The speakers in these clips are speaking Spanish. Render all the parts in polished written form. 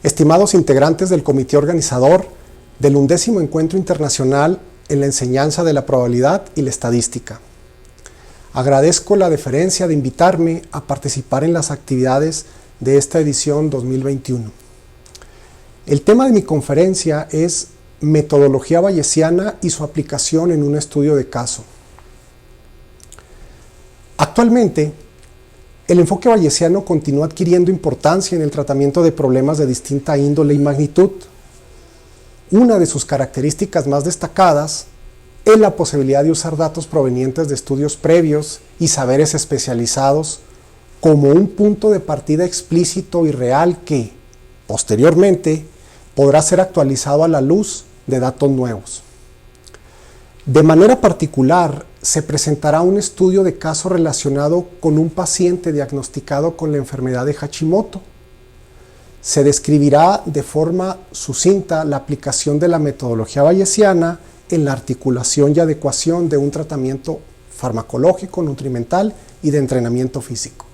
Estimados integrantes del comité organizador del 11º Encuentro Internacional en la Enseñanza de la Probabilidad y la Estadística, agradezco la deferencia de invitarme a participar en las actividades de esta edición 2021. El tema de mi conferencia es Metodología bayesiana y su aplicación en un estudio de caso. Actualmente, el enfoque bayesiano continúa adquiriendo importancia en el tratamiento de problemas de distinta índole y magnitud. Una de sus características más destacadas es la posibilidad de usar datos provenientes de estudios previos y saberes especializados como un punto de partida explícito y real que, posteriormente, podrá ser actualizado a la luz de datos nuevos. De manera particular, se presentará un estudio de caso relacionado con un paciente diagnosticado con la enfermedad de Hashimoto. Se describirá de forma sucinta la aplicación de la metodología bayesiana en la articulación y adecuación de un tratamiento farmacológico, nutrimental y de entrenamiento físico.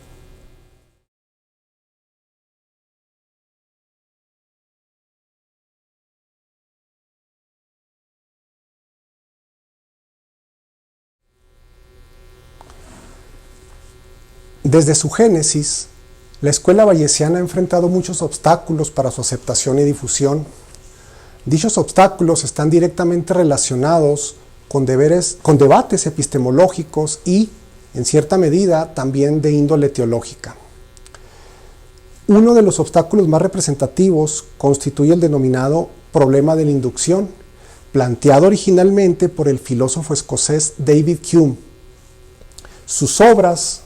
Desde su génesis, la escuela bayesiana ha enfrentado muchos obstáculos para su aceptación y difusión. Dichos obstáculos están directamente relacionados con debates epistemológicos y, en cierta medida, también de índole teológica. Uno de los obstáculos más representativos constituye el denominado problema de la inducción, planteado originalmente por el filósofo escocés David Hume. Sus obras,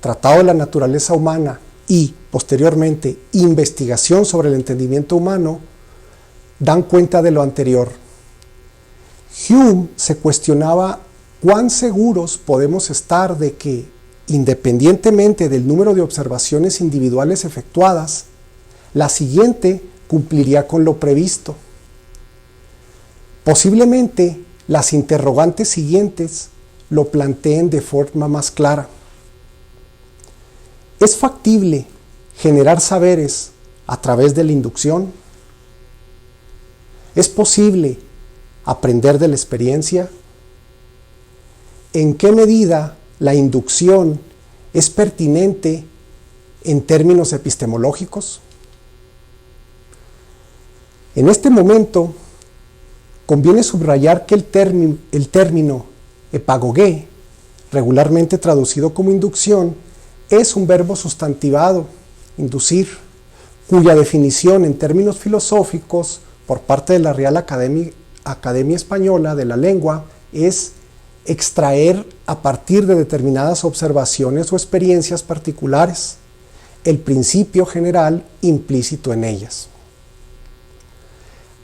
Tratado de la Naturaleza Humana y, posteriormente, Investigación sobre el Entendimiento Humano, dan cuenta de lo anterior. Hume se cuestionaba cuán seguros podemos estar de que, independientemente del número de observaciones individuales efectuadas, la siguiente cumpliría con lo previsto. Posiblemente, las interrogantes siguientes lo planteen de forma más clara. ¿Es factible generar saberes a través de la inducción? ¿Es posible aprender de la experiencia? ¿En qué medida la inducción es pertinente en términos epistemológicos? En este momento, conviene subrayar que el término epagogé, regularmente traducido como inducción, es un verbo sustantivado, inducir, cuya definición en términos filosóficos por parte de la Real Academia Española de la Lengua es extraer a partir de determinadas observaciones o experiencias particulares el principio general implícito en ellas.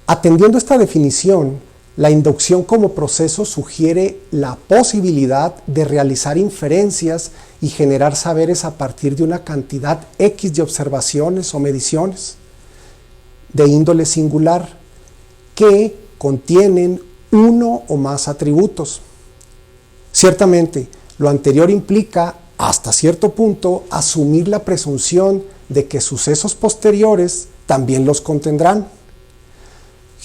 Atendiendo esta definición, la inducción como proceso sugiere la posibilidad de realizar inferencias y generar saberes a partir de una cantidad X de observaciones o mediciones de índole singular que contienen uno o más atributos. Ciertamente, lo anterior implica, hasta cierto punto, asumir la presunción de que sucesos posteriores también los contendrán.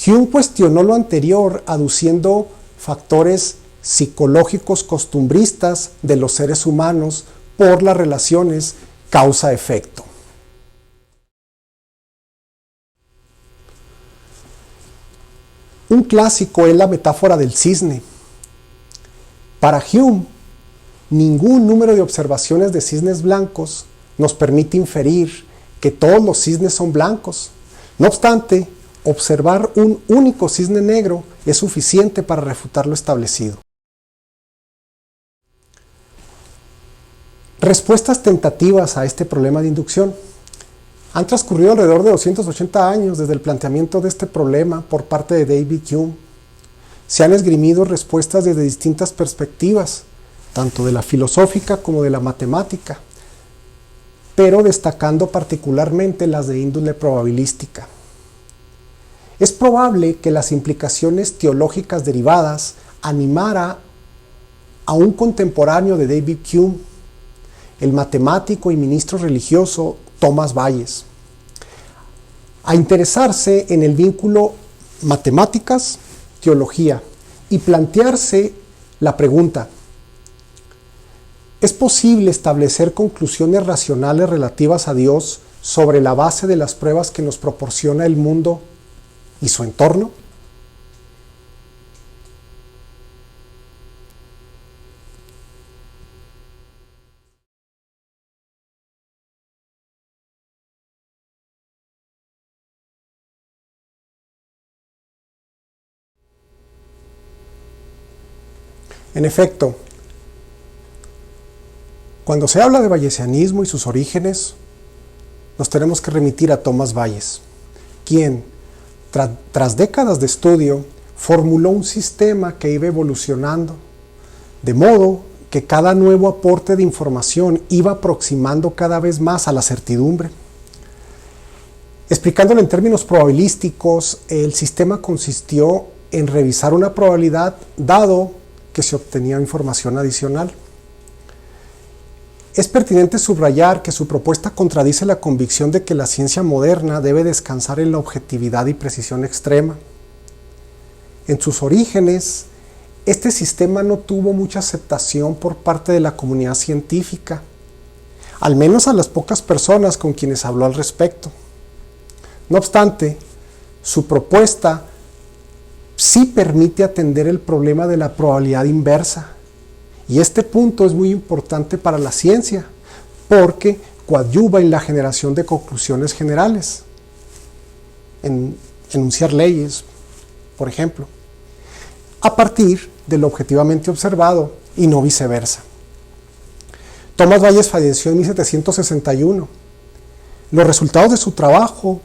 Hume cuestionó lo anterior aduciendo factores psicológicos costumbristas de los seres humanos por las relaciones causa-efecto. Un clásico es la metáfora del cisne. Para Hume, ningún número de observaciones de cisnes blancos nos permite inferir que todos los cisnes son blancos. No obstante, observar un único cisne negro es suficiente para refutar lo establecido. Respuestas tentativas a este problema de inducción. Han transcurrido alrededor de 280 años desde el planteamiento de este problema por parte de David Hume. Se han esgrimido respuestas desde distintas perspectivas, tanto de la filosófica como de la matemática, pero destacando particularmente las de índole probabilística. Es probable que las implicaciones teológicas derivadas animara a un contemporáneo de David Hume, el matemático y ministro religioso Thomas Bayes. a interesarse en el vínculo matemáticas-teología y plantearse la pregunta: ¿es posible establecer conclusiones racionales relativas a Dios sobre la base de las pruebas que nos proporciona el mundo y su entorno? En efecto, cuando se habla de bayesianismo y sus orígenes, nos tenemos que remitir a Tomás Bayes, quien, tras décadas de estudio, formuló un sistema que iba evolucionando, de modo que cada nuevo aporte de información iba aproximando cada vez más a la certidumbre. Explicándolo en términos probabilísticos, el sistema consistió en revisar una probabilidad dado que se obtenía información adicional. Es pertinente subrayar que su propuesta contradice la convicción de que la ciencia moderna debe descansar en la objetividad y precisión extrema. En sus orígenes, este sistema no tuvo mucha aceptación por parte de la comunidad científica, al menos a las pocas personas con quienes habló al respecto. No obstante, su propuesta sí permite atender el problema de la probabilidad inversa. Y este punto es muy importante para la ciencia, porque coadyuva en la generación de conclusiones generales, en enunciar leyes, por ejemplo, a partir de lo objetivamente observado y no viceversa. Tomás Bayes falleció en 1761. Los resultados de su trabajo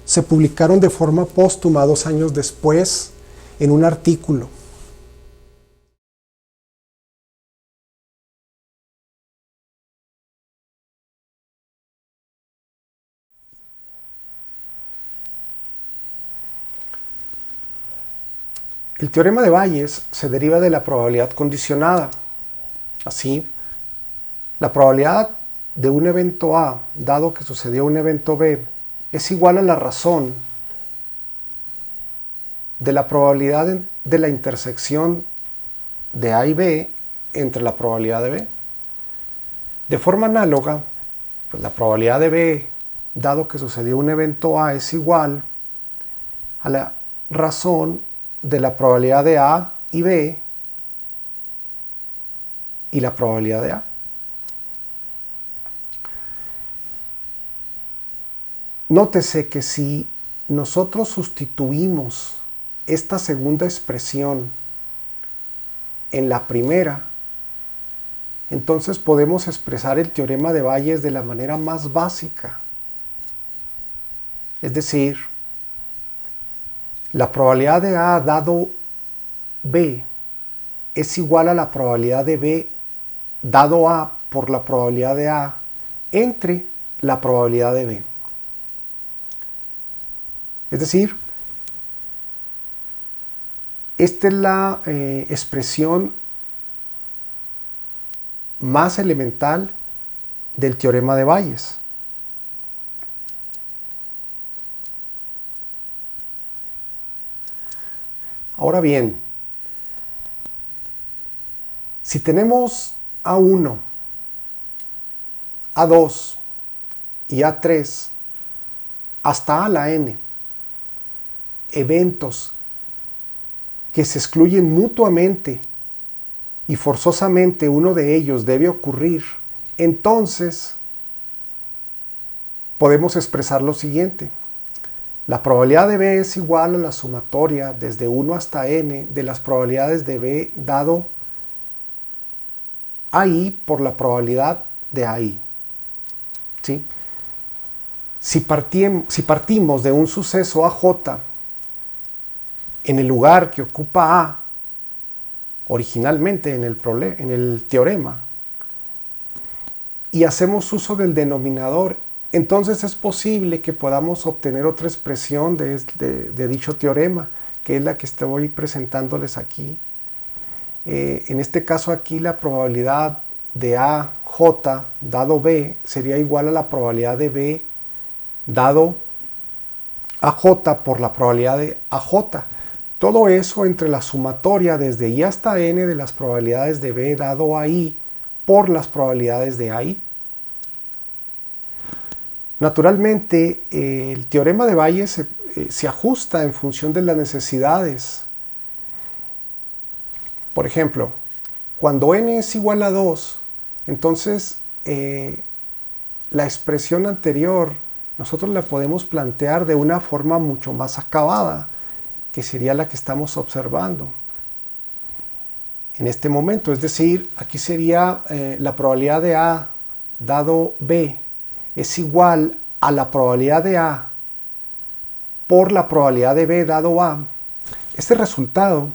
se publicaron de forma póstuma 2 años después en un artículo. El teorema de Bayes se deriva de la probabilidad condicionada. Así, la probabilidad de un evento A, dado que sucedió un evento B, es igual a la razón de la probabilidad de la intersección de A y B entre la probabilidad de B. De forma análoga, pues la probabilidad de B, dado que sucedió un evento A, es igual a la razón de la probabilidad de A y B y la probabilidad de A. Nótese que si nosotros sustituimos esta segunda expresión en la primera, entonces podemos expresar el teorema de Bayes de la manera más básica. Es decir, la probabilidad de A dado B es igual a la probabilidad de B dado A por la probabilidad de A entre la probabilidad de B. Es decir, esta es la expresión más elemental del teorema de Bayes. Ahora bien, si tenemos A1, A2 y A3 hasta A a la n, eventos que se excluyen mutuamente y forzosamente uno de ellos debe ocurrir, entonces podemos expresar lo siguiente. La probabilidad de B es igual a la sumatoria desde 1 hasta n de las probabilidades de B dado AI por la probabilidad de AI. ¿Sí? Si partimos de un suceso AJ en el lugar que ocupa A originalmente en el teorema y hacemos uso del denominador, entonces es posible que podamos obtener otra expresión de dicho teorema, que es la que estoy presentándoles aquí. En este caso aquí la probabilidad de AJ dado B sería igual a la probabilidad de B dado AJ por la probabilidad de AJ. Todo eso entre la sumatoria desde I hasta N de las probabilidades de B dado a I por las probabilidades de AI. Naturalmente, el teorema de Bayes se ajusta en función de las necesidades. Por ejemplo, cuando n es igual a 2, entonces la expresión anterior nosotros la podemos plantear de una forma mucho más acabada, que sería la que estamos observando en este momento. Es decir, aquí sería la probabilidad de A dado B es igual a la probabilidad de A por la probabilidad de B dado A. Este resultado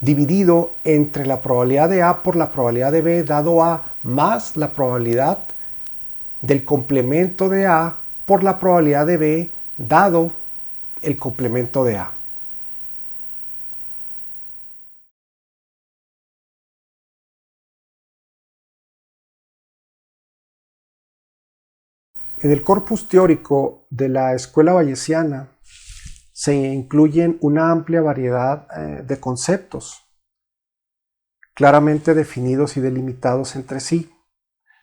dividido entre la probabilidad de A por la probabilidad de B dado A más la probabilidad del complemento de A por la probabilidad de B dado el complemento de A. En el corpus teórico de la escuela bayesiana se incluyen una amplia variedad de conceptos, claramente definidos y delimitados entre sí.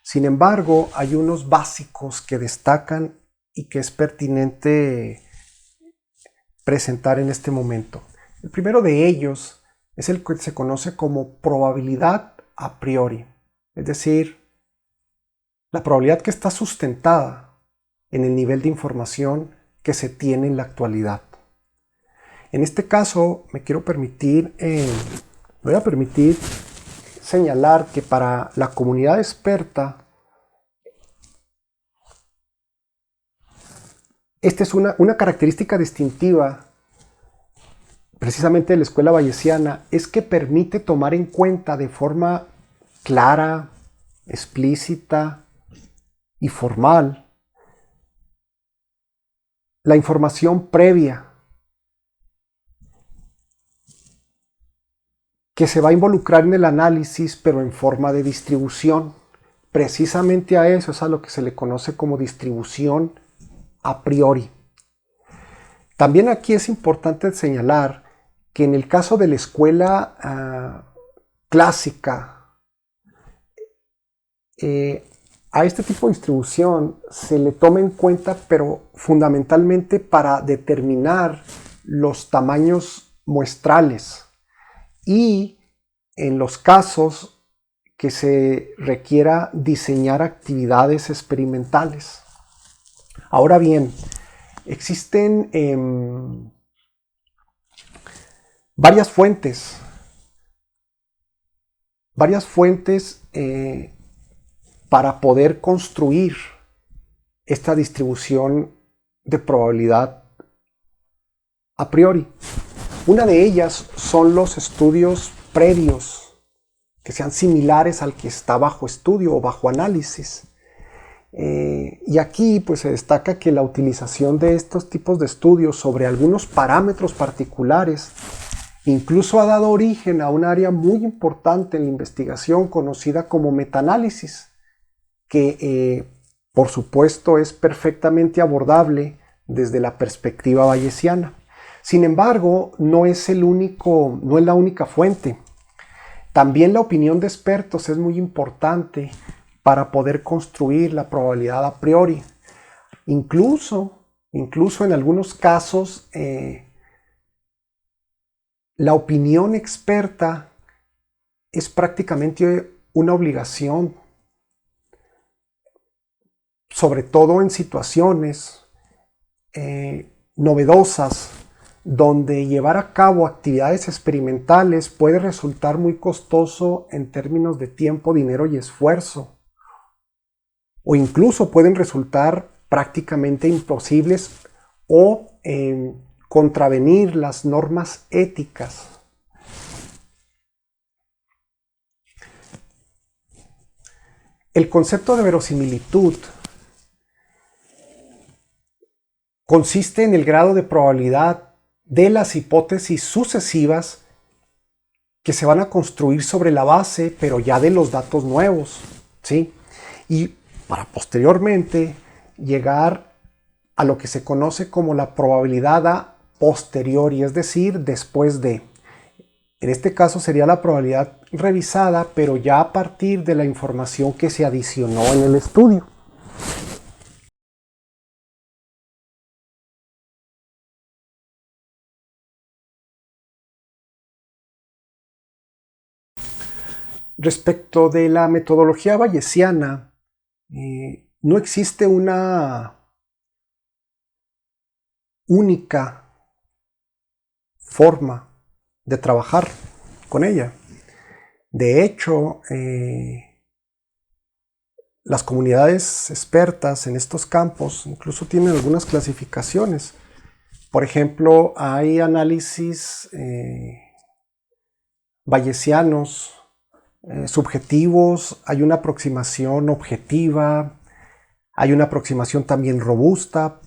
Sin embargo, hay unos básicos que destacan y que es pertinente presentar en este momento. El primero de ellos es el que se conoce como probabilidad a priori, es decir, la probabilidad que está sustentada en el nivel de información que se tiene en la actualidad. En este caso, me voy a permitir señalar que para la comunidad experta, esta es una característica distintiva precisamente de la escuela bayesiana, es que permite tomar en cuenta de forma clara, explícita y formal la información previa que se va a involucrar en el análisis, pero en forma de distribución. Precisamente a eso es a lo que se le conoce como distribución a priori. También aquí es importante señalar que en el caso de la escuela clásica, a este tipo de distribución se le toma en cuenta, pero fundamentalmente para determinar los tamaños muestrales y en los casos que se requiera diseñar actividades experimentales. Ahora bien, existen varias fuentes para poder construir esta distribución de probabilidad a priori. Una de ellas son los estudios previos que sean similares al que está bajo estudio o bajo análisis. Y aquí pues se destaca que la utilización de estos tipos de estudios sobre algunos parámetros particulares incluso ha dado origen a un área muy importante en la investigación conocida como metaanálisis, que por supuesto es perfectamente abordable desde la perspectiva bayesiana. Sin embargo, no es la única fuente. También la opinión de expertos es muy importante para poder construir la probabilidad a priori. Incluso en algunos casos, la opinión experta es prácticamente una obligación, sobre todo en situaciones novedosas, donde llevar a cabo actividades experimentales puede resultar muy costoso en términos de tiempo, dinero y esfuerzo, o incluso pueden resultar prácticamente imposibles o contravenir las normas éticas. El concepto de verosimilitud consiste en el grado de probabilidad de las hipótesis sucesivas que se van a construir sobre la base, pero ya de los datos nuevos, ¿sí? Y para posteriormente llegar a lo que se conoce como la probabilidad a posteriori, es decir, después de. En este caso sería la probabilidad revisada, pero ya a partir de la información que se adicionó en el estudio. Respecto de la metodología bayesiana, no existe una única forma de trabajar con ella. De hecho, las comunidades expertas en estos campos incluso tienen algunas clasificaciones. Por ejemplo, hay análisis bayesianos subjetivos, hay una aproximación objetiva, hay una aproximación también robusta.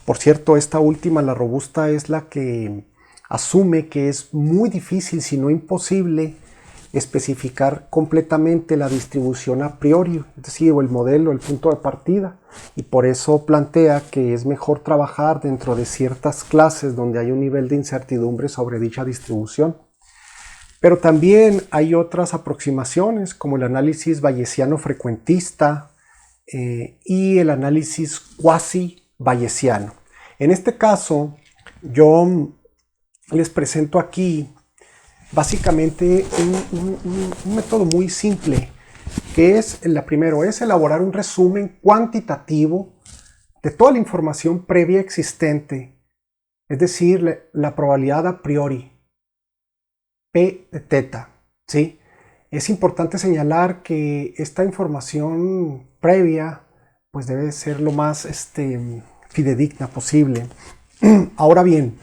Por cierto, esta última, la robusta, es la que asume que es muy difícil, si no imposible, especificar completamente la distribución a priori, es decir, o el modelo, el punto de partida, y por eso plantea que es mejor trabajar dentro de ciertas clases donde hay un nivel de incertidumbre sobre dicha distribución. Pero también hay otras aproximaciones, como el análisis bayesiano frecuentista y el análisis cuasi-bayesiano. En este caso, yo les presento aquí básicamente un método muy simple, que es, primero, es elaborar un resumen cuantitativo de toda la información previa existente, es decir, la probabilidad a priori, P de teta, ¿sí? Es importante señalar que esta información previa pues debe ser lo más fidedigna posible. Ahora bien,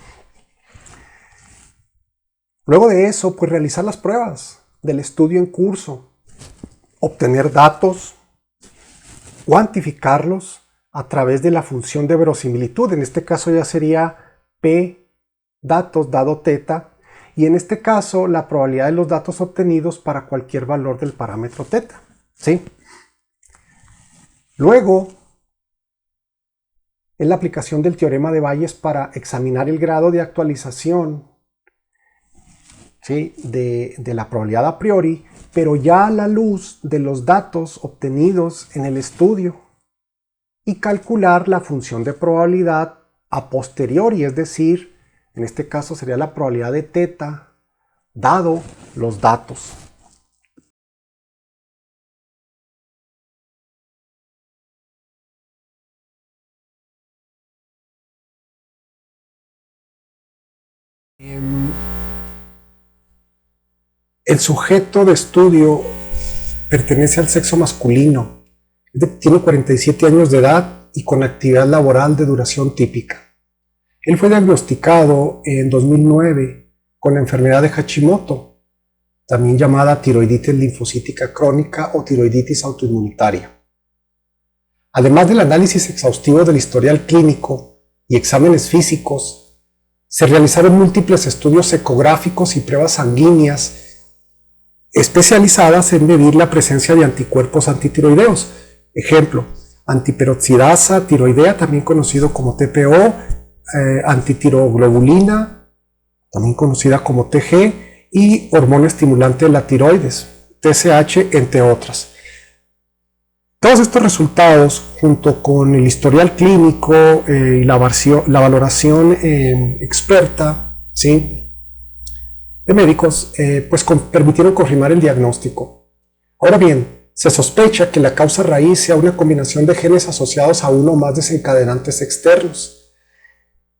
luego de eso, pues realizar las pruebas del estudio en curso, obtener datos, cuantificarlos a través de la función de verosimilitud. En este caso ya sería P datos dado teta, y en este caso la probabilidad de los datos obtenidos para cualquier valor del parámetro teta, ¿sí? Luego, es la aplicación del teorema de Bayes para examinar el grado de actualización, ¿sí?, de la probabilidad a priori, pero ya a la luz de los datos obtenidos en el estudio, y calcular la función de probabilidad a posteriori, es decir, en este caso sería la probabilidad de teta dado los datos. El sujeto de estudio pertenece al sexo masculino, tiene 47 años de edad y con actividad laboral de duración típica. Él fue diagnosticado en 2009 con la enfermedad de Hashimoto, también llamada tiroiditis linfocítica crónica o tiroiditis autoinmunitaria. Además del análisis exhaustivo del historial clínico y exámenes físicos, se realizaron múltiples estudios ecográficos y pruebas sanguíneas especializadas en medir la presencia de anticuerpos antitiroideos. Ejemplo, antiperoxidasa tiroidea, también conocido como TPO, antitiroglobulina, también conocida como TG, y hormona estimulante de la tiroides, TSH, entre otras. Todos estos resultados, junto con el historial clínico y la valoración experta, ¿sí?, de médicos, pues permitieron confirmar el diagnóstico. Ahora bien, se sospecha que la causa raíz sea una combinación de genes asociados a uno o más desencadenantes externos.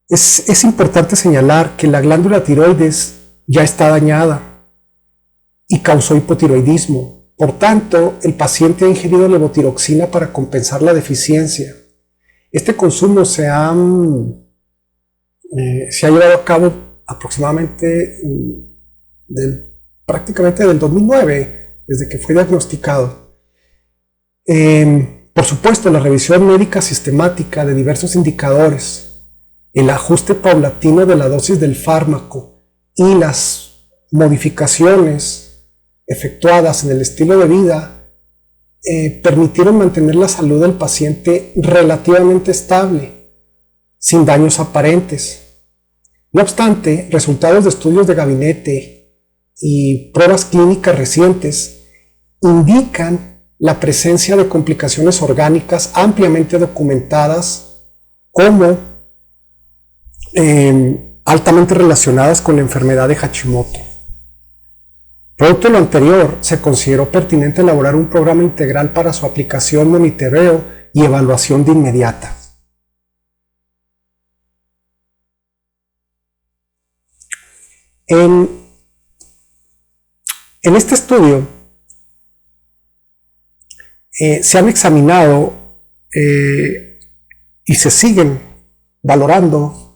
Es importante señalar que la glándula tiroides ya está dañada y causó hipotiroidismo. Por tanto, el paciente ha ingerido levotiroxina para compensar la deficiencia. Este consumo se ha llevado a cabo aproximadamente prácticamente del 2009, desde que fue diagnosticado. Por supuesto, la revisión médica sistemática de diversos indicadores, el ajuste paulatino de la dosis del fármaco y las modificaciones efectuadas en el estilo de vida permitieron mantener la salud del paciente relativamente estable, sin daños aparentes. No obstante, resultados de estudios de gabinete y pruebas clínicas recientes indican la presencia de complicaciones orgánicas ampliamente documentadas como altamente relacionadas con la enfermedad de Hashimoto. Producto de lo anterior, se consideró pertinente elaborar un programa integral para su aplicación, monitoreo y evaluación de inmediata. En este estudio se han examinado y se siguen valorando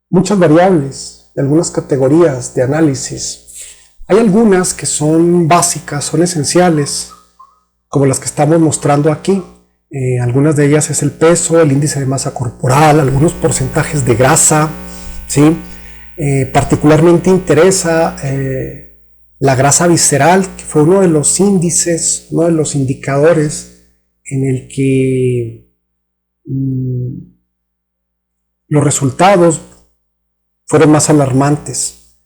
muchas variables de algunas categorías de análisis. Hay algunas que son básicas, son esenciales, como las que estamos mostrando aquí. Algunas de ellas es el peso, el índice de masa corporal, algunos porcentajes de grasa, ¿sí? Particularmente interesa la grasa visceral, que fue uno de los índices, uno de los indicadores en el que los resultados fueron más alarmantes.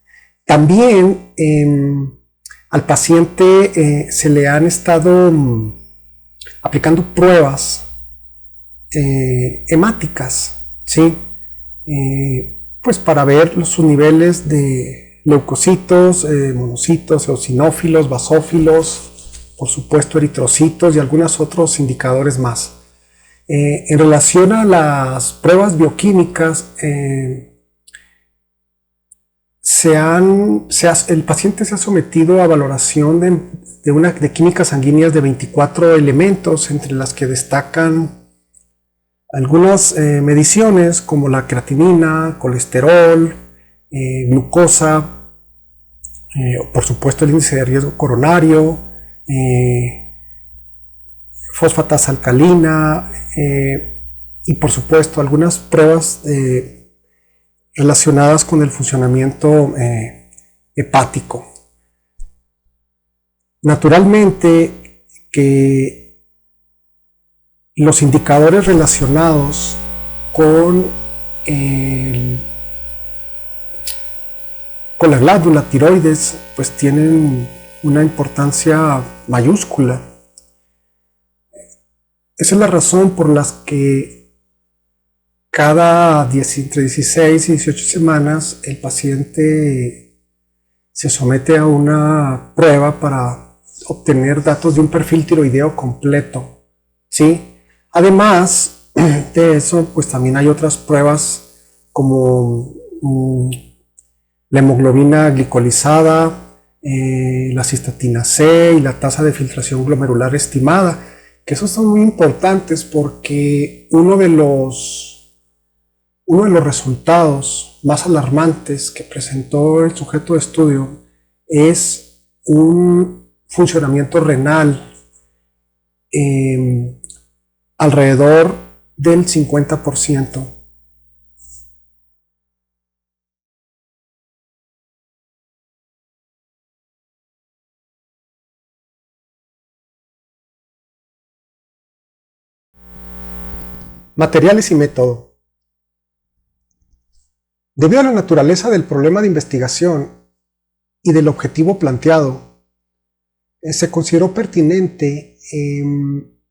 También al paciente se le han estado aplicando pruebas hemáticas, ¿sí? Pues para ver sus niveles de leucocitos, monocitos, eosinófilos, basófilos, por supuesto eritrocitos y algunos otros indicadores más. En relación a las pruebas bioquímicas, el paciente se ha sometido a valoración de químicas sanguíneas de 24 elementos, entre las que destacan algunas mediciones como la creatinina, colesterol, glucosa, por supuesto el índice de riesgo coronario, fosfatasa alcalina y por supuesto algunas pruebas relacionadas con el funcionamiento hepático. Naturalmente que los indicadores relacionados con la glándula tiroides pues tienen una importancia mayúscula. Esa es la razón por la que entre 16 y 18 semanas el paciente se somete a una prueba para obtener datos de un perfil tiroideo completo, ¿sí? Además de eso, pues también hay otras pruebas como la hemoglobina glicolizada, la cistatina C y la tasa de filtración glomerular estimada, que esos son muy importantes porque uno de los resultados más alarmantes que presentó el sujeto de estudio es un funcionamiento renal alrededor del 50%. Materiales y método. Debido a la naturaleza del problema de investigación y del objetivo planteado, se consideró pertinente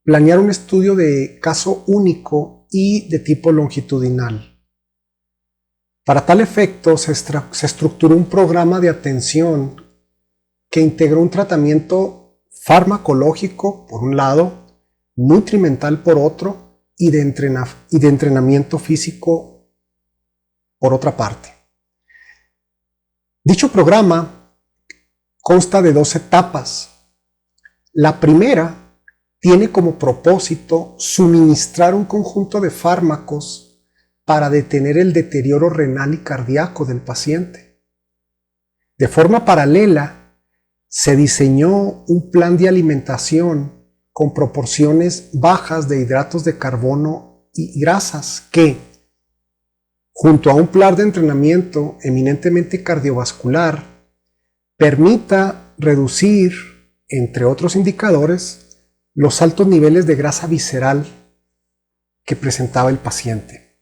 planear un estudio de caso único y de tipo longitudinal. Para tal efecto, se estructuró un programa de atención que integró un tratamiento farmacológico por un lado, nutrimental por otro y de entrenamiento físico por otra parte. Dicho programa consta de 2 etapas. La primera tiene como propósito suministrar un conjunto de fármacos para detener el deterioro renal y cardíaco del paciente. De forma paralela, se diseñó un plan de alimentación con proporciones bajas de hidratos de carbono y grasas que, junto a un plan de entrenamiento eminentemente cardiovascular, permita reducir, entre otros indicadores, los altos niveles de grasa visceral que presentaba el paciente.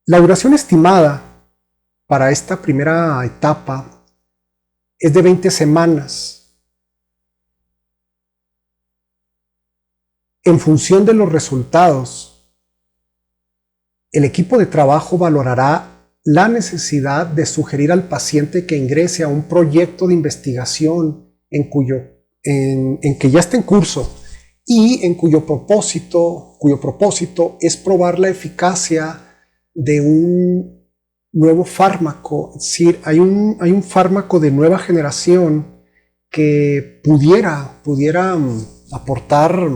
La duración estimada para esta primera etapa es de 20 semanas. En función de los resultados, el equipo de trabajo valorará la necesidad de sugerir al paciente que ingrese a un proyecto de investigación en que ya está en curso y en cuyo propósito es probar la eficacia de un nuevo fármaco. Es decir, hay un fármaco de nueva generación que pudiera aportar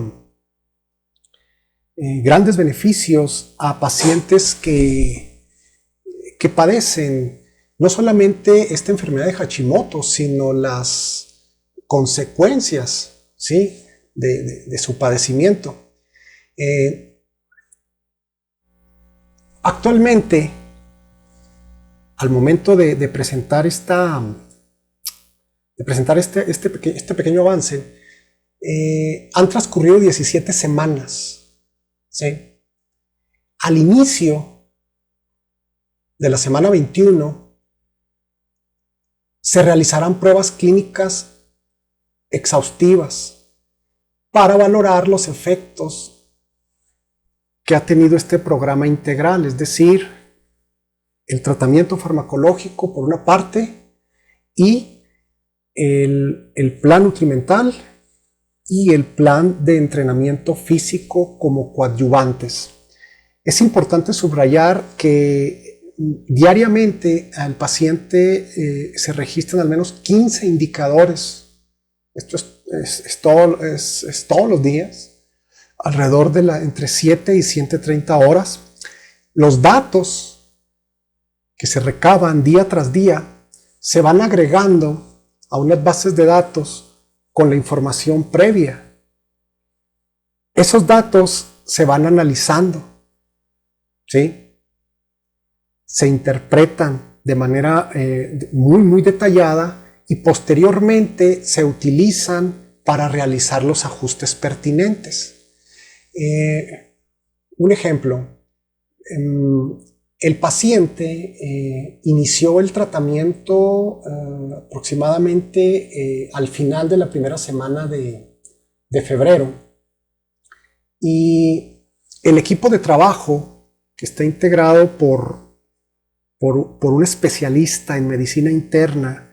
grandes beneficios a pacientes que padecen no solamente esta enfermedad de Hashimoto, sino las consecuencias, ¿sí?, de su padecimiento. Actualmente, al momento de presentar este pequeño avance, han transcurrido 17 semanas, ¿sí? Al inicio de la semana 21 se realizarán pruebas clínicas exhaustivas para valorar los efectos que ha tenido este programa integral, es decir, el tratamiento farmacológico por una parte y el plan nutrimental y el plan de entrenamiento físico como coadyuvantes. Es importante subrayar que diariamente al paciente se registran al menos 15 indicadores. Esto es todos los días, alrededor de entre 7 y 130 horas. Los datos que se recaban día tras día se van agregando a unas bases de datos con la información previa. Esos datos se van analizando, ¿sí? Se interpretan de manera muy detallada y posteriormente se utilizan para realizar los ajustes pertinentes. Un ejemplo, el paciente inició el tratamiento aproximadamente al final de la primera semana de febrero, y el equipo de trabajo, que está integrado por un especialista en medicina interna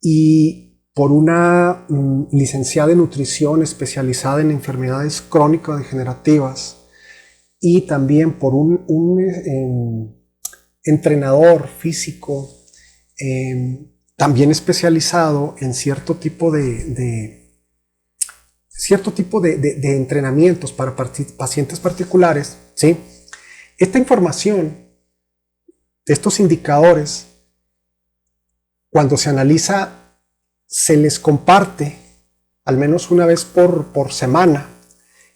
y por una licenciada en nutrición especializada en enfermedades crónico-degenerativas, y también por un entrenador físico también especializado en cierto tipo de entrenamientos para pacientes particulares, ¿sí? Esta información de estos indicadores, cuando se analiza, se les comparte al menos una vez por semana.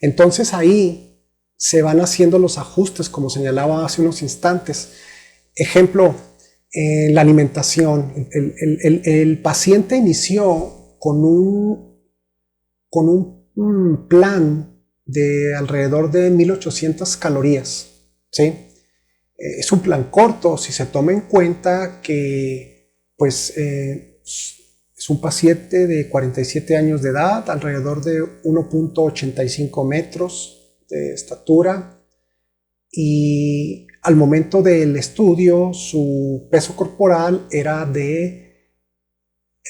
Entonces ahí se van haciendo los ajustes, como señalaba hace unos instantes. Ejemplo, la alimentación. El paciente inició con un plan de alrededor de 1800 calorías, ¿sí? Es un plan corto si se toma en cuenta que es un paciente de 47 años de edad, alrededor de 1.85 metros de estatura, y al momento del estudio su peso corporal era de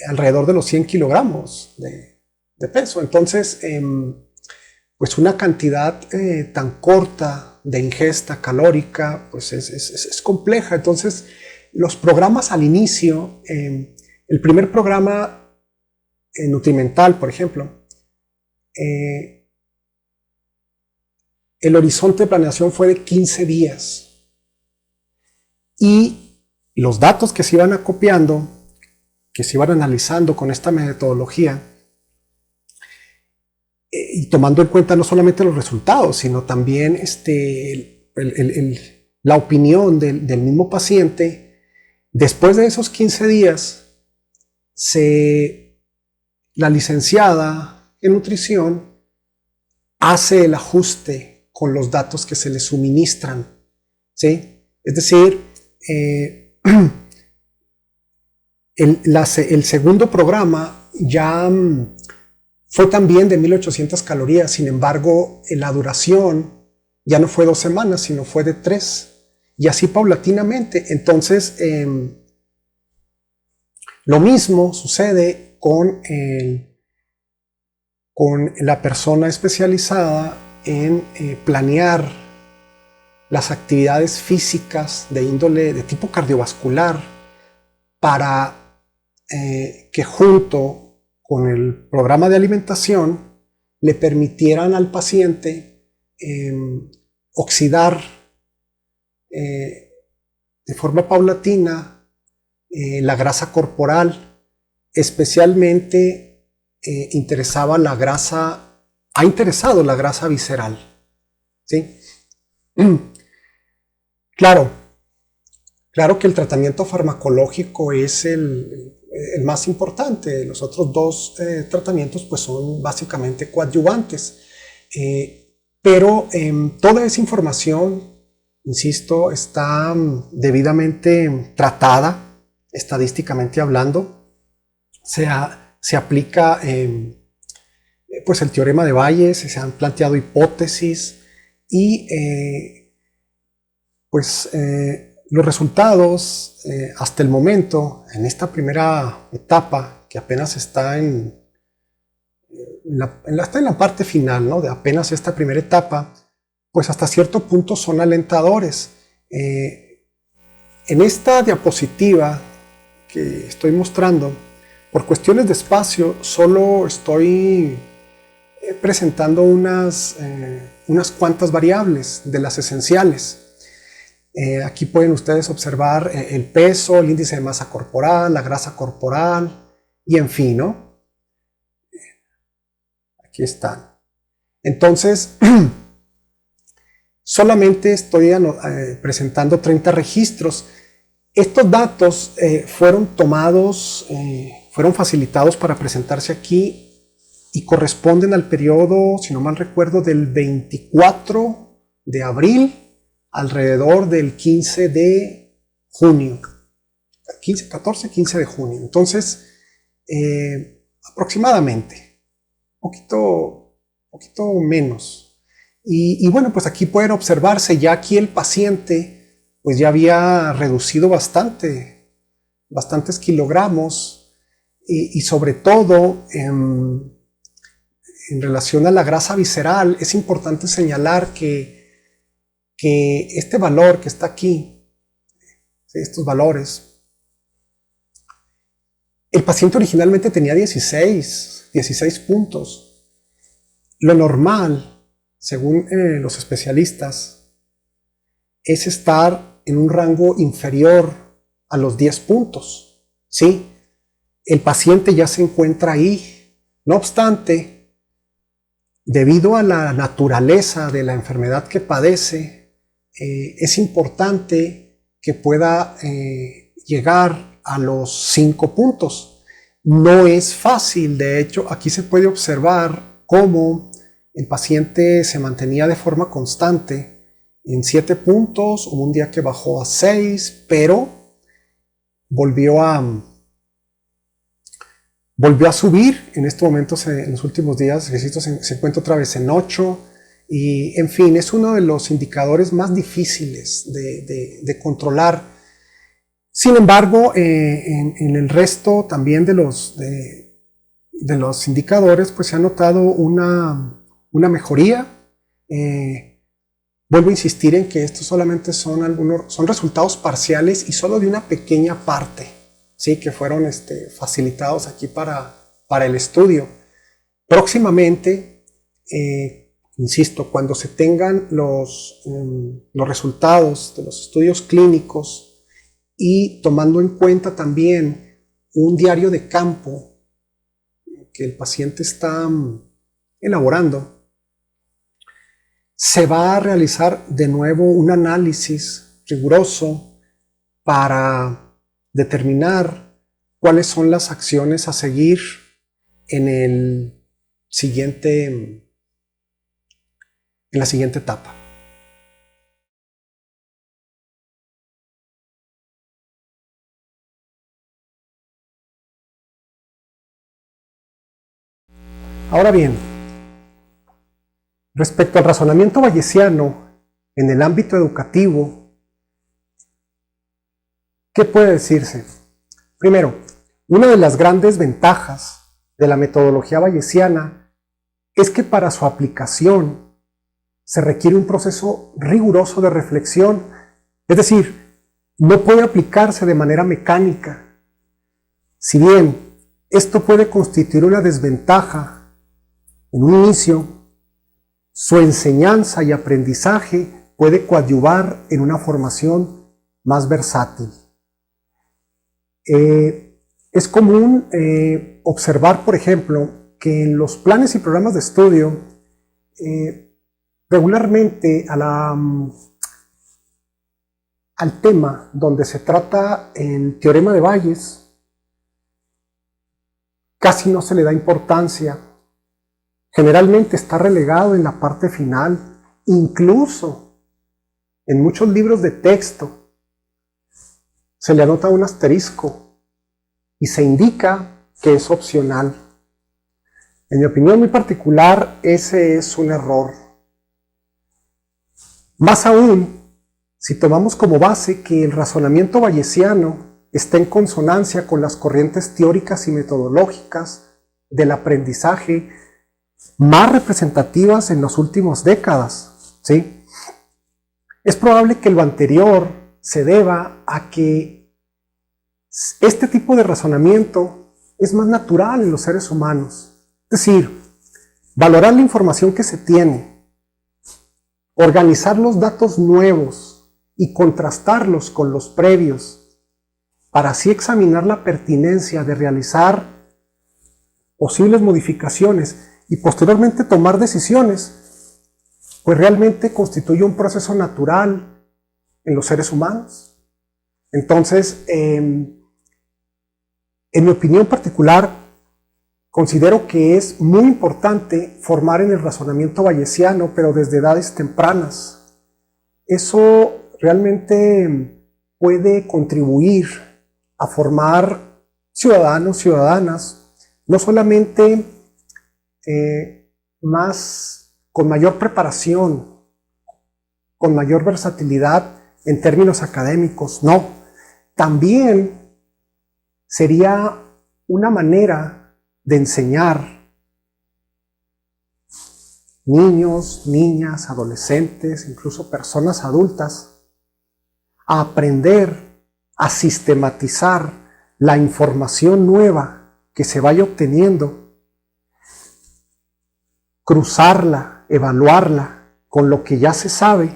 alrededor de los 100 kilogramos de peso. Entonces, pues una cantidad tan corta de ingesta calórica pues es compleja. Entonces, los programas al inicio, el primer programa nutrimental, por ejemplo, el horizonte de planeación fue de 15 días, y los datos que se iban acopiando, que se iban analizando con esta metodología, y tomando en cuenta no solamente los resultados, sino también la opinión del mismo paciente, después de esos 15 días, la licenciada que nutrición hace el ajuste con los datos que se le suministran, ¿sí? Es decir, el segundo programa ya fue también de 1800 calorías, sin embargo, la duración ya no fue 2 semanas, sino fue de 3, y así paulatinamente. Entonces, lo mismo sucede con la persona especializada en planear las actividades físicas de índole de tipo cardiovascular para que junto con el programa de alimentación le permitieran al paciente oxidar de forma paulatina la grasa corporal, especialmente ha interesado la grasa visceral, ¿sí? Claro que el tratamiento farmacológico es el más importante. Los otros dos tratamientos pues son básicamente coadyuvantes. Pero toda esa información, insisto, está debidamente tratada, estadísticamente hablando. Se aplica pues el teorema de Bayes, se han planteado hipótesis y los resultados hasta el momento, en esta primera etapa, que apenas está en la parte final, ¿no?, de apenas esta primera etapa, pues hasta cierto punto son alentadores. En esta diapositiva que estoy mostrando, por cuestiones de espacio, solo estoy presentando unas cuantas variables de las esenciales. Aquí pueden ustedes observar el peso, el índice de masa corporal, la grasa corporal y en fin, ¿no? Aquí están. Entonces, solamente estoy presentando 30 registros. Estos datos fueron facilitados para presentarse aquí y corresponden al periodo, si no mal recuerdo, del 24 de abril alrededor del 15 de junio. 14, 15 de junio. Entonces, aproximadamente, un poquito menos. Y bueno, pues aquí pueden observarse, ya aquí el paciente pues ya había reducido bastantes kilogramos y sobre todo en relación a la grasa visceral, es importante señalar que este valor que está aquí, ¿sí?, estos valores, el paciente originalmente tenía 16 puntos. Lo normal, según los especialistas, es estar en un rango inferior a los 10 puntos. ¿Sí? El paciente ya se encuentra ahí. No obstante, debido a la naturaleza de la enfermedad que padece, es importante que pueda llegar a los 5 puntos. No es fácil, de hecho, aquí se puede observar cómo el paciente se mantenía de forma constante en 7 puntos, hubo un día que bajó a 6, pero volvió a subir. En estos momentos, en los últimos días, se encuentra otra vez en 8. Y en fin, es uno de los indicadores más difíciles de controlar. Sin embargo, en el resto también de los indicadores, pues se ha notado una mejoría. Vuelvo a insistir en que estos solamente son resultados parciales y solo de una pequeña parte, ¿sí?, que fueron facilitados aquí para el estudio. Próximamente, insisto, cuando se tengan los resultados de los estudios clínicos y tomando en cuenta también un diario de campo que el paciente está elaborando, se va a realizar de nuevo un análisis riguroso para determinar cuáles son las acciones a seguir en el la siguiente etapa. Ahora bien, respecto al razonamiento bayesiano en el ámbito educativo, ¿qué puede decirse? Primero, una de las grandes ventajas de la metodología bayesiana es que para su aplicación se requiere un proceso riguroso de reflexión, es decir, no puede aplicarse de manera mecánica. Si bien esto puede constituir una desventaja en un inicio, su enseñanza y aprendizaje puede coadyuvar en una formación más versátil. Es común observar, por ejemplo, que en los planes y programas de estudio, regularmente al tema donde se trata el teorema de Bayes, casi no se le da importancia. Generalmente está relegado en la parte final, incluso en muchos libros de texto se le anota un asterisco y se indica que es opcional. En mi opinión muy particular, ese es un error. Más aún, si tomamos como base que el razonamiento bayesiano está en consonancia con las corrientes teóricas y metodológicas del aprendizaje más representativas en las últimas décadas, ¿sí? Es probable que lo anterior se deba a que este tipo de razonamiento es más natural en los seres humanos. Es decir, valorar la información que se tiene, organizar los datos nuevos y contrastarlos con los previos, para así examinar la pertinencia de realizar posibles modificaciones y posteriormente tomar decisiones, pues realmente constituye un proceso natural en los seres humanos. Entonces, en mi opinión particular, considero que es muy importante formar en el razonamiento bayesiano, pero desde edades tempranas. Eso realmente puede contribuir a formar ciudadanos, ciudadanas, no solamente con mayor preparación, con mayor versatilidad en términos académicos, no. También sería una manera de enseñar niños, niñas, adolescentes, incluso personas adultas, a aprender, a sistematizar la información nueva que se vaya obteniendo, cruzarla, evaluarla con lo que ya se sabe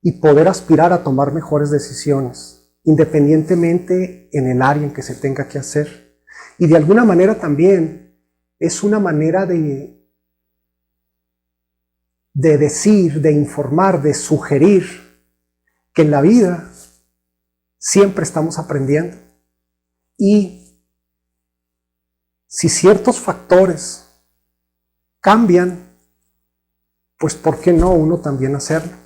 y poder aspirar a tomar mejores decisiones, independientemente en el área en que se tenga que hacer. Y de alguna manera también es una manera de decir, de informar, de sugerir que en la vida siempre estamos aprendiendo. Y si ciertos factores cambian, pues ¿por qué no uno también hacerlo?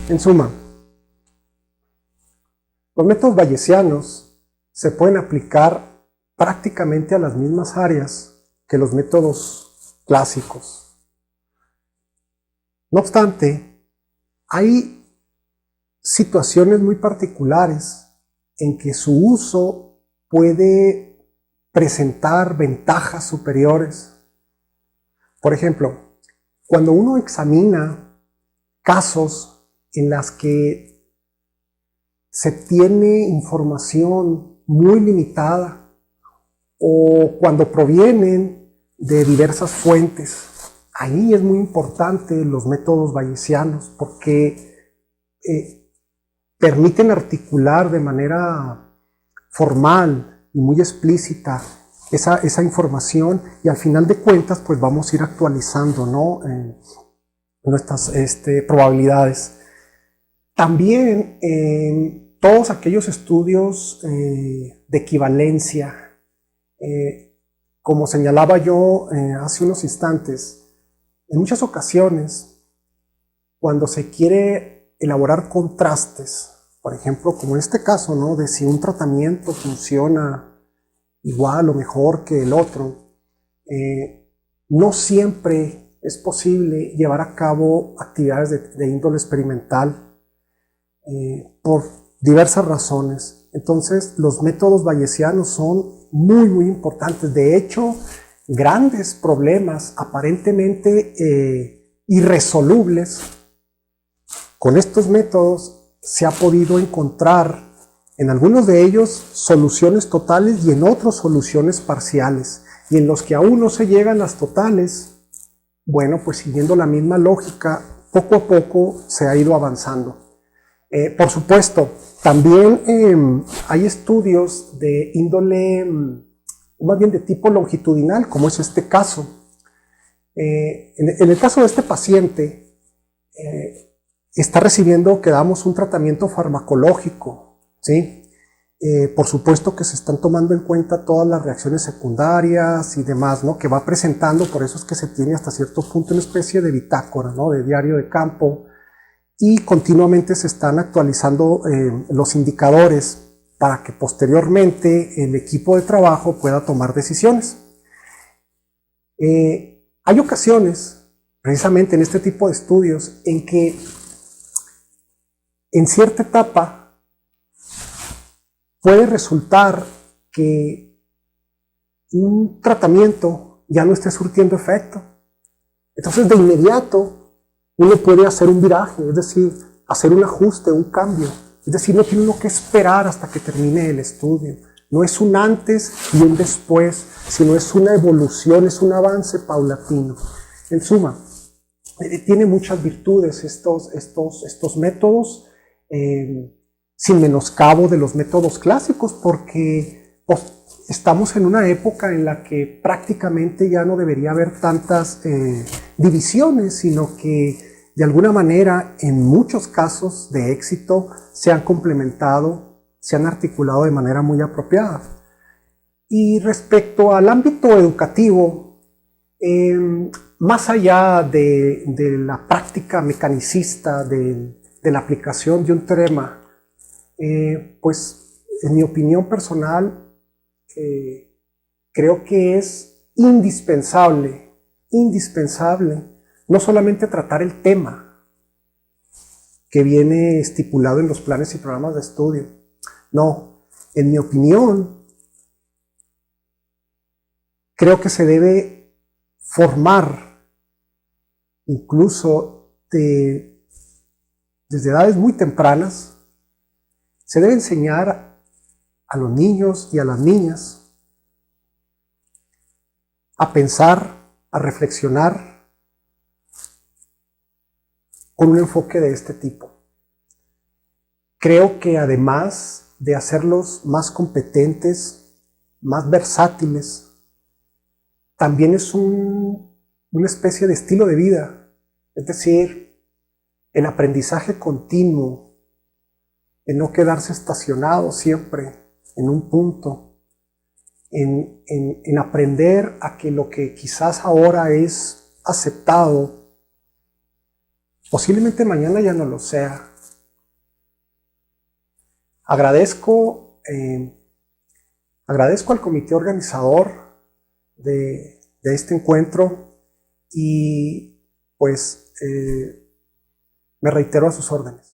En suma, los métodos bayesianos se pueden aplicar prácticamente a las mismas áreas que los métodos clásicos. No obstante, hay situaciones muy particulares en que su uso puede presentar ventajas superiores. Por ejemplo, cuando uno examina casos en las que se tiene información muy limitada o cuando provienen de diversas fuentes, ahí es muy importante los métodos bayesianos porque permiten articular de manera formal y muy explícita esa información, y al final de cuentas pues vamos a ir actualizando, ¿no? Nuestras probabilidades. También todos aquellos estudios de equivalencia, como señalaba yo hace unos instantes, en muchas ocasiones cuando se quiere elaborar contrastes, por ejemplo, como en este caso, ¿no? De si un tratamiento funciona igual o mejor que el otro, no siempre es posible llevar a cabo actividades de índole experimental por diversas razones. Entonces, los métodos bayesianos son muy importantes. De hecho, grandes problemas aparentemente irresolubles, con estos métodos se ha podido encontrar en algunos de ellos soluciones totales y en otros soluciones parciales. Y en los que aún no se llegan las totales, bueno, pues siguiendo la misma lógica, poco a poco se ha ido avanzando. Por supuesto, también hay estudios de índole, más bien de tipo longitudinal, como es este caso. En el caso de este paciente, está recibiendo, quedamos, un tratamiento farmacológico, ¿sí? Por supuesto que se están tomando en cuenta todas las reacciones secundarias y demás, ¿no? Que va presentando, por eso es que se tiene hasta cierto punto una especie de bitácora, ¿no? De diario de campo, y continuamente se están actualizando los indicadores para que posteriormente el equipo de trabajo pueda tomar decisiones. Hay ocasiones, precisamente en este tipo de estudios, en que en cierta etapa puede resultar que un tratamiento ya no esté surtiendo efecto. Entonces, de inmediato, uno puede hacer un viraje, es decir, hacer un ajuste, un cambio. Es decir, no tiene uno que esperar hasta que termine el estudio. No es un antes y un después, sino es una evolución, es un avance paulatino. En suma, tiene muchas virtudes estos métodos, sin menoscabo de los métodos clásicos, porque estamos en una época en la que prácticamente ya no debería haber tantas divisiones, sino que de alguna manera, en muchos casos de éxito, se han complementado, se han articulado de manera muy apropiada. Y respecto al ámbito educativo, más allá de la práctica mecanicista, de la aplicación de un teorema, pues en mi opinión personal, creo que es indispensable no solamente tratar el tema que viene estipulado en los planes y programas de estudio. No, en mi opinión, creo que se debe formar, incluso desde edades muy tempranas, se debe enseñar a los niños y a las niñas a pensar, a reflexionar, con un enfoque de este tipo. Creo que además de hacerlos más competentes, más versátiles, también es una especie de estilo de vida. Es decir, el aprendizaje continuo, el no quedarse estacionado siempre en un punto, en aprender a que lo que quizás ahora es aceptado, posiblemente mañana ya no lo sea. Agradezco al comité organizador de este encuentro y pues me reitero a sus órdenes.